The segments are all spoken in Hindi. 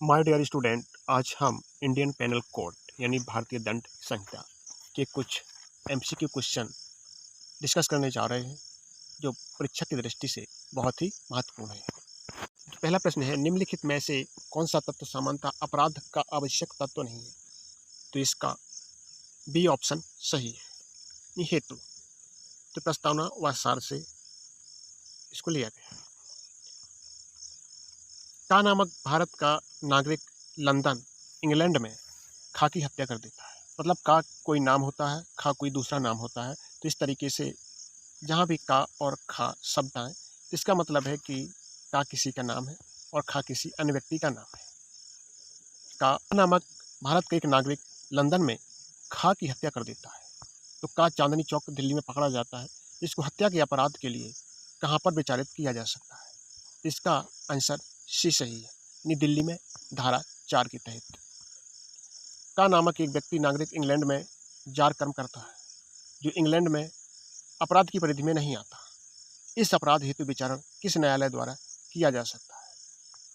माय डियर स्टूडेंट, आज हम इंडियन पेनल कोड यानी भारतीय दंड संहिता के कुछ एमसीक्यू क्वेश्चन डिस्कस करने जा रहे हैं जो परीक्षा की दृष्टि से बहुत ही महत्वपूर्ण है। तो पहला प्रश्न है, निम्नलिखित में से कौन सा तत्व सामान्यतः अपराध का आवश्यक तत्व नहीं है? तो इसका बी ऑप्शन सही है। हेतु तो प्रस्तावना व सार से इसको लिया गया। का नामक भारत का नागरिक लंदन इंग्लैंड में खा की हत्या कर देता है। मतलब का कोई नाम होता है, खा कोई दूसरा नाम होता है। तो इस तरीके से जहाँ भी का और खा शब्द आए, इसका मतलब है कि का किसी का नाम है और खा किसी अन्य व्यक्ति का नाम है। का नामक भारत का एक नागरिक लंदन में खा की हत्या कर देता है। तो का चांदनी चौक दिल्ली में पकड़ा जाता है। इसको हत्या के अपराध के लिए कहाँ पर विचारित किया जा सकता है? इसका आंसर सी सही है, यानी दिल्ली में धारा 4 के तहत। का नामक एक व्यक्ति नागरिक इंग्लैंड में जार कर्म करता है जो इंग्लैंड में अपराध की परिधि में नहीं आता। इस अपराध हेतु विचारण किस न्यायालय द्वारा किया जा सकता है?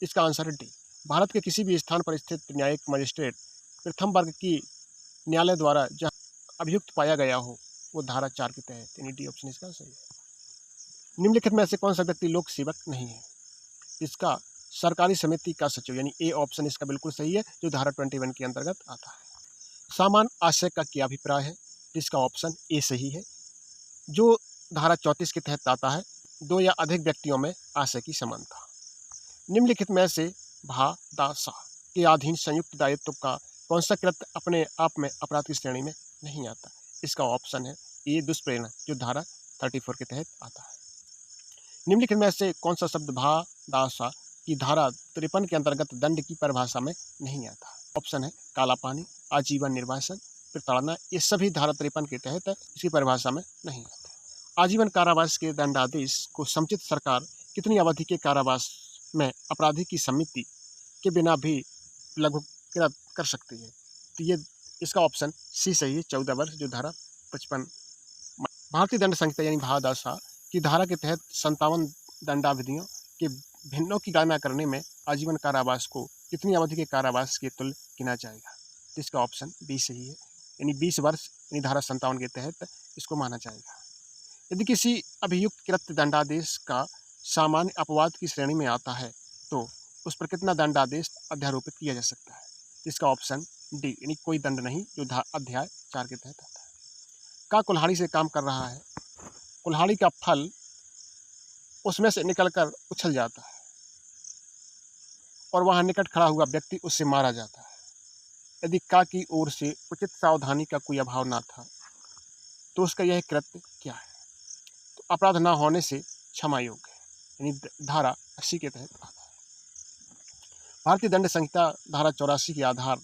इसका आंसर है डी, भारत के किसी भी स्थान पर स्थित न्यायिक मजिस्ट्रेट प्रथम वर्ग की न्यायालय द्वारा जहां अभियुक्त पाया गया हो वो धारा 4 के तहत, यानी डी ऑप्शन इसका सही है। निम्नलिखित में से कौन सा व्यक्ति लोक सेवक नहीं है? इसका सरकारी समिति का सचिव, यानी ए ऑप्शन इसका बिल्कुल सही है, जो धारा 21 के अंतर्गत आता है। सामान्य आशय का क्या अभिप्राय है? इसका ऑप्शन ए सही है, जो धारा 34 के तहत आता है, दो या अधिक व्यक्तियों में आशय की समानता। निम्नलिखित में से भा दा सा के अधीन संयुक्त दायित्व का कौन सा कृत्य अपने आप में अपराध की श्रेणी में नहीं आता? इसका ऑप्शन है ए दुष्प्रेरणा, जो धारा 34 के तहत आता है। निम्नलिखित में से कौन सा शब्द भा दा सा की धारा 53 के अंतर्गत दंड की परिभाषा में नहीं आता? ऑप्शन है काला पानी, आजीवन निर्वासन, प्रताड़ना। ये सभी धारा 53 के तहत इसकी परिभाषा में नहीं आते। आजीवन कारावास के दंडादेश को समुचित सरकार कितनी अवधि के कारावास में अपराधी की सम्मति के बिना भी लागू कर सकती है? तो ये इसका ऑप्शन सी सही है, 14 वर्ष, जो धारा 55। भारतीय दंड संहिता यानी भादासा की धारा के तहत 57 दंडाविधियों के भिन्नों की गणना करने में आजीवन कारावास को कितनी अवधि के कारावास के तुल्य गिना जाएगा? तो इसका ऑप्शन बी सही है, यानी 20 वर्ष, यानी धारा 57 के तहत इसको माना जाएगा। यदि किसी अभियुक्त कृत्य दंडादेश का सामान्य अपवाद की श्रेणी में आता है तो उस पर कितना दंडादेश अध्यारोपित किया जा सकता है? इसका ऑप्शन डी, यानी कोई दंड नहीं, जो अध्याय 4 के तहत आता है। का कुल्हाड़ी से काम कर रहा है, कुल्हाड़ी का फल उसमें से निकलकर उछल जाता है और वहां निकट खड़ा हुआ व्यक्ति उससे मारा जाता है। यदि का की ओर से उचित सावधानी का कोई अभाव ना था तो उसका यह कृत्य क्या है? तो अपराध न होने से क्षमा योग्य है, यानी धारा 80 के तहत आता है। भारतीय दंड संहिता धारा 84 के आधार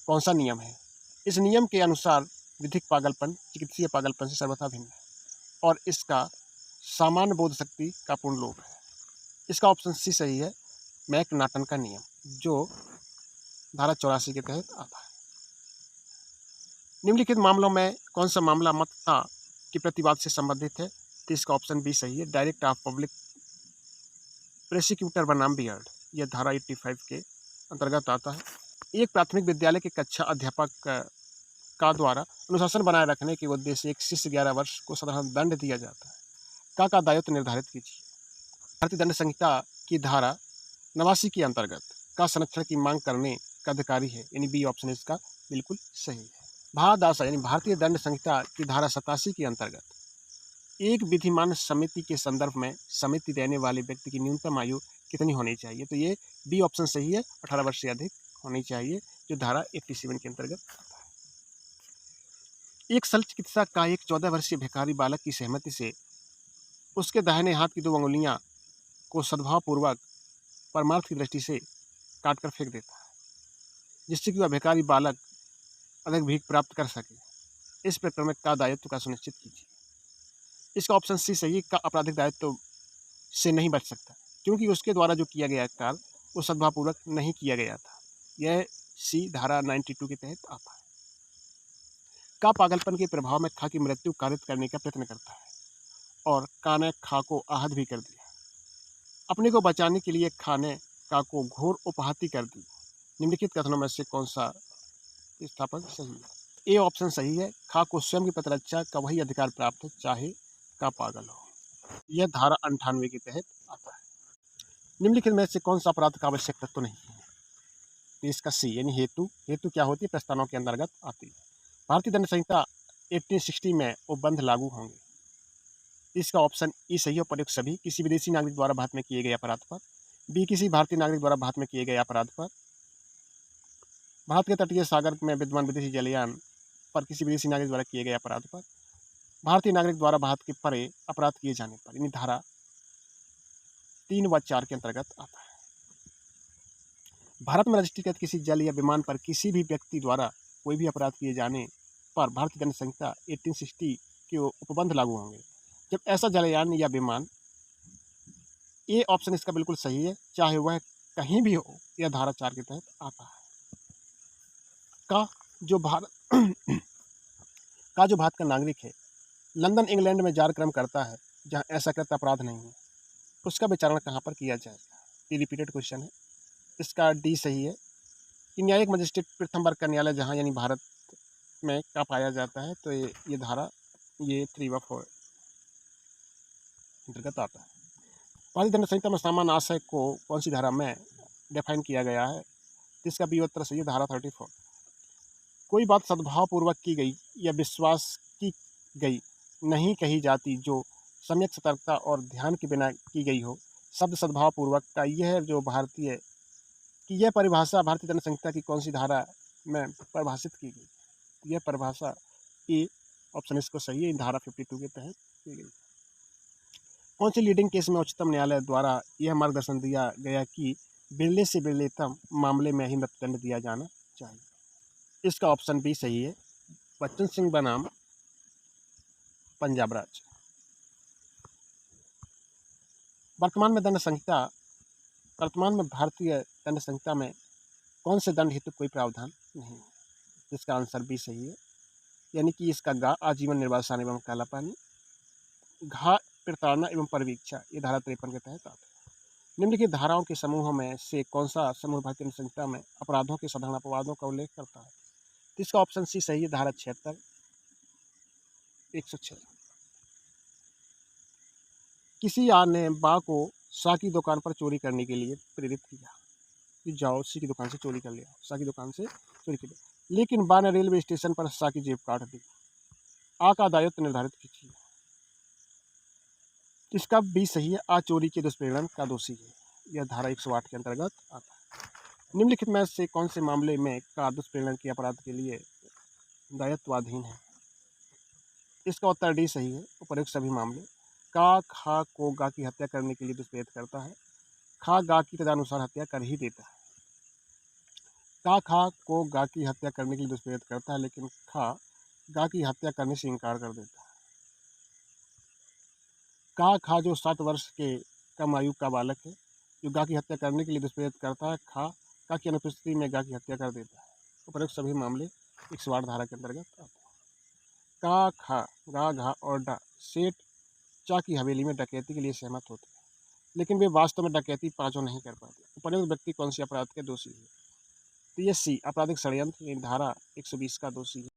कौन सा नियम है? इस नियम के अनुसार विधिक पागलपन चिकित्सीय पागलपन से सर्वथा भिन्न है और इसका सामान्य बोध शक्ति का पूर्ण लोप है। इसका ऑप्शन सी सही है, मैक नाटन का नियम, जो धारा 84 के तहत आता है। निम्नलिखित मामलों में कौन सा मामला मतता के प्रतिवाद से संबंधित है? तो इसका ऑप्शन बी सही है, डायरेक्ट ऑफ पब्लिक प्रोसिक्यूटर बनाम बियर्ड, यह धारा 85 के अंतर्गत आता है। एक प्राथमिक विद्यालय के कक्षा अध्यापक का द्वारा अनुशासन बनाए रखने के उद्देश्य से 1 शिष्य 11 वर्ष को साधारण दंड दिया जाता है। का दायित्व निर्धारित कीजिए। भारतीय दंड संहिता की धारा 89 के अंतर्गत का संरक्षण की मांग करने का अधिकारी है, यानी बी ऑप्शन इसका बिल्कुल सही है। भादासा यानी भारतीय दंड संहिता की धारा 87 के अंतर्गत एक विधिमान समिति के संदर्भ में समिति देने वाले व्यक्ति की न्यूनतम आयु कितनी होनी चाहिए? तो ये बी ऑप्शन सही है, 18 वर्ष से अधिक होनी चाहिए, जो धारा 87 के अंतर्गत आता है। एक शल्य चिकित्सक का एक 14 वर्षीय भिखारी बालक की सहमति से उसके दाहिने हाथ की 2 अंगुलियां को सद्भावपूर्वक परमार्थ की दृष्टि से काटकर फेंक देता है, जिससे कि वह भिखारी बालक अधिक भीख प्राप्त कर सके। इस प्रकरण में का दायित्व का सुनिश्चित कीजिए। इसका ऑप्शन सी सही, का आपराधिक दायित्व से नहीं बच सकता, क्योंकि उसके द्वारा जो किया गया कार्य वो सद्भावपूर्वक नहीं किया गया था। यह सी धारा 92 के तहत आता है। का पागलपन के प्रभाव में खा की मृत्यु कारित करने का प्रयत्न करता है और का ने खा को आहत भी कर दिया। अपने को बचाने के लिए खा ने का को घोर उपहाति कर दी। निम्नलिखित कथनों में से कौन सा स्थापन सही है? ए ऑप्शन सही है, खा को स्वयं की प्रतिरक्षा का वही अधिकार प्राप्त हो चाहे का पागल हो। यह धारा 98 के तहत आता है। निम्नलिखित में से कौन सा अपराध का आवश्यक तत्व नहीं है? तो इसका सी यानी हेतु। हेतु क्या होती है? प्रस्तावनाओं के अंतर्गत आती है। भारतीय दंड संहिता 1860 में उपबंध लागू होंगे। इसका ऑप्शन ई सही है, प्रयुक्त सभी किसी विदेशी नागरिक द्वारा भारत में किए गए अपराध पर। बी किसी भारतीय नागरिक द्वारा भारत में किए गए अपराध पर। भारत के तटीय सागर में विद्यमान विदेशी जलयान पर किसी विदेशी नागरिक द्वारा किए गए अपराध पर। भारतीय नागरिक द्वारा भारत के परे अपराध किए जाने पर। यानी धारा 3 व 4 के अंतर्गत आता है। भारत में रजिस्ट्रीकृत किसी जल या विमान पर किसी भी व्यक्ति द्वारा कोई भी अपराध किए जाने पर भारतीय दंड संहिता 1860 के उपबंध लागू होंगे जब ऐसा जलयान या विमान, ए ऑप्शन इसका बिल्कुल सही है, चाहे वह कहीं भी हो, यह धारा 4 के तहत आता है। का जो भारत का नागरिक है, लंदन इंग्लैंड में जार कर्म करता है जहां ऐसा कृत अपराध नहीं है, उसका विचारण कहां पर किया जाएगा? ये रिपीटेड क्वेश्चन है। इसका डी सही है कि न्यायिक मजिस्ट्रेट प्रथम वर्ग का न्यायालय जहां यानी भारत में का पाया जाता है। तो ये धारा 3 व 4 अंतर्गत आता है। भारतीय दंड संहिता में सामान्य आशय को कौन सी धारा में डिफाइन किया गया है? इसका बी उत्तर सही है, धारा 34। कोई बात सद्भावपूर्वक की गई या विश्वास की गई नहीं कही जाती जो सम्यक सतर्कता और ध्यान के बिना की गई हो। शब्द सद्भावपूर्वक का यह जो भारतीय कि यह परिभाषा भारतीय दंड संहिता की कौन सी धारा में परिभाषित की गई? यह परिभाषा ए ऑप्शन इसको सही है, धारा 52 के तहत की गई। कौन सी लीडिंग केस में उच्चतम न्यायालय द्वारा यह मार्गदर्शन दिया गया कि बिरले से बिरलेतम मामले में ही मृत्युदंड दिया जाना चाहिए? इसका ऑप्शन बी सही है, बच्चन सिंह बनाम पंजाब राज्य। वर्तमान में भारतीय दंड संहिता में कौन से दंड हेतु कोई प्रावधान नहीं है? इसका आंसर बी सही है, यानी कि इसका गा आजीवन निर्वासन एवं कालापानी, घा प्रताड़ना एवं परवीक्षा, ये धारा 53 के तहत आता है। निम्नलिखित धाराओं के समूहों में से कौन सा समूह भारतीय दंड संहिता में अपराधों के साधारण अपवादों का उल्लेख करता है? तो इसका ऑप्शन सी सही है, धारा 76 106। किसी यार ने बा को शाह की दुकान पर चोरी करने के लिए प्रेरित किया कि जाओ सी की दुकान से चोरी कर लिया, शाह की दुकान से चोरी कर लिया, लेकिन बा ने रेलवे स्टेशन पर शाह की जेब काट दी। आ का दायित्व निर्धारित कीजिए। इसका बी सही है, आ चोरी के दुष्प्रेरण का दोषी है, यह धारा 108 के अंतर्गत आता है। निम्नलिखित में से कौन से मामले में का दुष्प्रेरण के अपराध के लिए दायित्वाधीन है? इसका उत्तर डी सही है, उपयुक्त सभी मामले। का खा को गा की हत्या करने के लिए दुष्प्रेरित करता है, खा गा की तदनुसार हत्या कर ही देता है। का खा को गा की हत्या करने के लिए दुष्प्रेरित करता है, लेकिन खा गा की हत्या करने से इनकार कर देता है। का खा जो 7 वर्ष के कम आयु का बालक है, जो गा की हत्या करने के लिए दुष्प्रेरित करता है, खा का की अनुपस्थिति में गा की हत्या कर देता है। उपयुक्त सभी मामले 108 धारा के अंतर्गत आते हैं। का खा गा घा और डा सेठ चा की हवेली में डकैती के लिए सहमत होते हैं, लेकिन वे वास्तव में डकैती पांचों नहीं कर पाते। उपयुक्त व्यक्ति कौन से अपराध के दोषी है? तो ये सी आपराधिक षड्यंत्र धारा 120 का दोषी है।